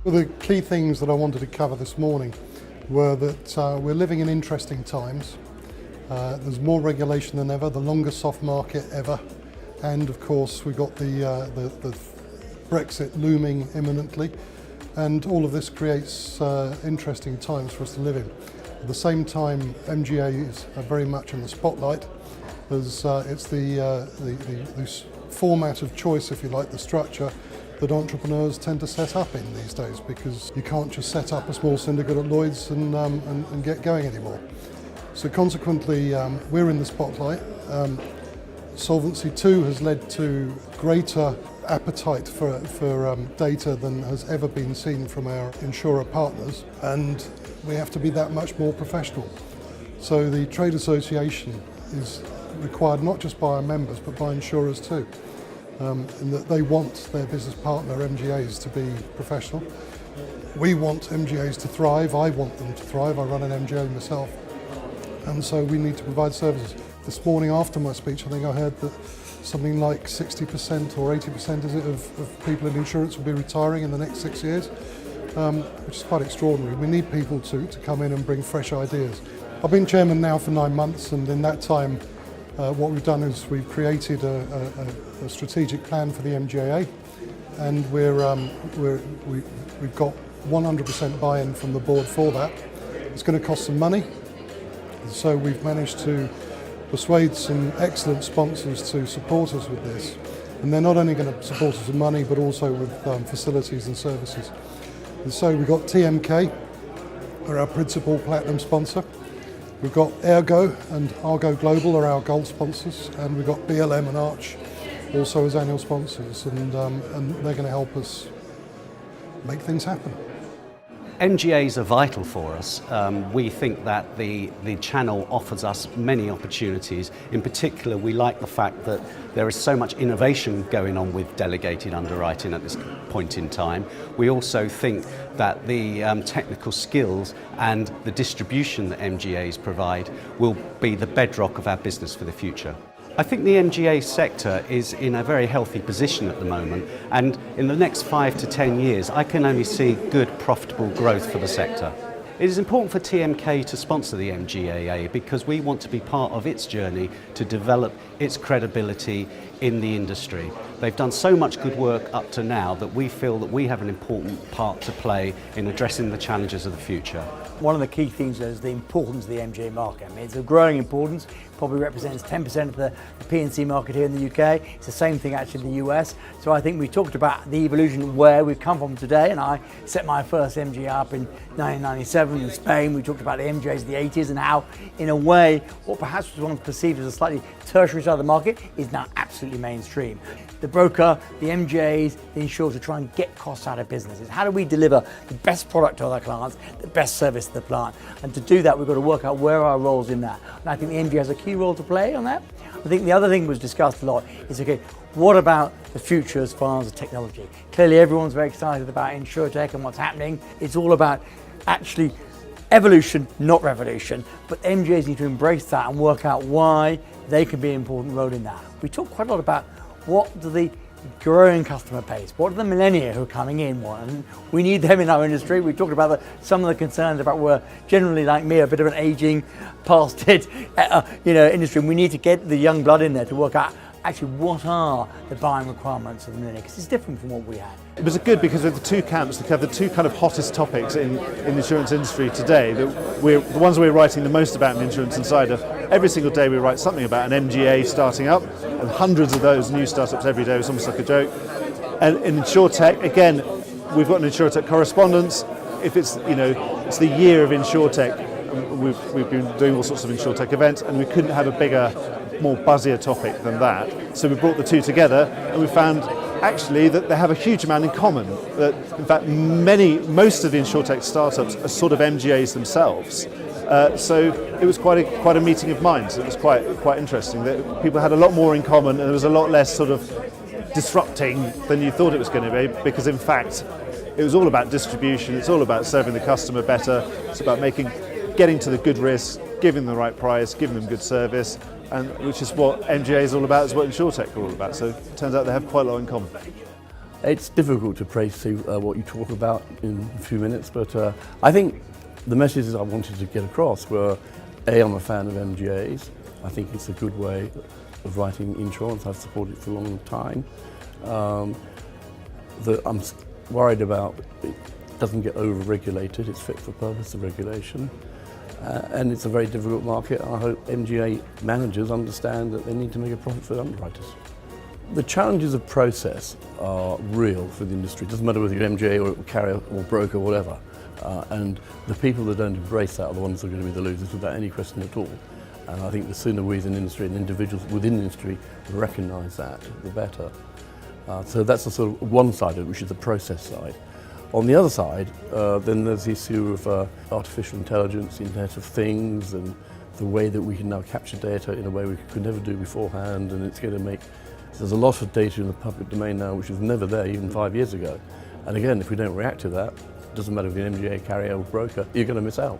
Well, the key things that I wanted to cover this morning were that we're living in interesting times. There's more regulation than ever, the longest soft market ever, and of course we've got the Brexit looming imminently, and all of this creates interesting times for us to live in. At the same time, MGAs are very much in the spotlight, as it's the format of choice, if you like, the structure that entrepreneurs tend to set up in these days, because you can't just set up a small syndicate at Lloyd's and get going anymore. So consequently, we're in the spotlight. Solvency II has led to greater appetite for data than has ever been seen from our insurer partners, and we have to be that much more professional. So the trade association is required not just by our members but by insurers too, in that they want their business partner MGAs to be professional. We want MGAs to thrive, I want them to thrive, I run an MGA myself, and so we need to provide services. This morning after my speech I think I heard that something like 60% or 80% is it, of people in insurance will be retiring in the next 6 years, which is quite extraordinary. We need people to come in and bring fresh ideas. I've been chairman now for 9 months, and in that time what we've done is we've created a strategic plan for the MGAA, and we've got 100% buy-in from the board for that. It's going to cost some money, so we've managed to persuade some excellent sponsors to support us with this, and they're not only going to support us with money but also with facilities and services. And so we've got TMK, are our principal platinum sponsor. We've got Ergo and Argo Global are our gold sponsors, and we've got BLM and Arch also as annual sponsors, and they're going to help us make things happen. MGAs are vital for us. We think that the channel offers us many opportunities. In particular, we like the fact that there is so much innovation going on with delegated underwriting at this point in time. We also think that the technical skills and the distribution that MGAs provide will be the bedrock of our business for the future. I think the MGA sector is in a very healthy position at the moment, and in the next 5 to 10 years I can only see good profitable growth for the sector. It is important for TMK to sponsor the MGAA because we want to be part of its journey to develop its credibility in the industry. They've done so much good work up to now that we feel that we have an important part to play in addressing the challenges of the future. One of the key things is the importance of the MGA market. I mean, it's a growing importance, probably represents 10% of the P&C market here in the UK. It's the same thing actually in the US. So I think we talked about the evolution of where we've come from today, and I set my first MGA up in 1997 in Spain. We talked about the MGAs of the 80s and how, in a way, what perhaps was once perceived as a slightly tertiary side of the market is now absolutely mainstream. The broker, the MGAs, the insurers are trying to get costs out of businesses. How do we deliver the best product to our clients, the best service to the client? And to do that, we've got to work out where our roles in that. And I think the MGA has a key role to play on that. I think the other thing was discussed a lot is, okay, what about the future as far as the technology? Clearly, everyone's very excited about InsurTech and what's happening. It's all about actually evolution, not revolution, but MGAs need to embrace that and work out why they can be an important role in that. We talk quite a lot about what do the growing customer base, what do the millennia who are coming in want, and we need them in our industry. We talked about some of the concerns about we're generally, like me, a bit of an aging, past it industry, and we need to get the young blood in there to work out actually what are the buying requirements of the millennia, because it's different from what we had. It was good because of the two camps, the two kind of hottest topics in the insurance industry today, the ones we're writing the most about in Insurance Insider. Every single day we write something about an MGA starting up, and hundreds of those new startups every day. It's almost like a joke. And in InsurTech, again, we've got an InsurTech correspondence. If it's it's the year of InsurTech, we've been doing all sorts of InsurTech events, and we couldn't have a bigger, more buzzier topic than that. So we brought the two together, and we found actually that they have a huge amount in common. That in fact most of the InsurTech startups are sort of MGAs themselves. So it was quite a meeting of minds. It was quite interesting that people had a lot more in common, and there was a lot less sort of disrupting than you thought it was going to be, because in fact it was all about distribution. It's all about serving the customer better. It's about getting to the good risk, giving them the right price, giving them good service, and which is what MGA is all about, is what InsurTech are all about. So it turns out they have quite a lot in common. It's difficult to praise what you talk about in a few minutes, but I think the messages I wanted to get across were, A, I'm a fan of MGAs. I think it's a good way of writing insurance. I've supported it for a long time. That I'm worried about it doesn't get over-regulated. It's fit for purpose, the regulation. And it's a very difficult market. I hope MGA managers understand that they need to make a profit for the underwriters. The challenges of process are real for the industry. It doesn't matter whether you're MGA or carrier or broker or whatever. And the people that don't embrace that are the ones that are going to be the losers without any question at all. And I think the sooner we as an industry and individuals within the industry recognise that, the better. So that's the sort of one side of it, which is the process side. On the other side, then there's the issue of artificial intelligence, Internet of Things, and the way that we can now capture data in a way we could never do beforehand, and it's going to make... There's a lot of data in the public domain now which was never there even 5 years ago. And again, if we don't react to that, it doesn't matter if you're an MGA, carrier or broker, you're going to miss out.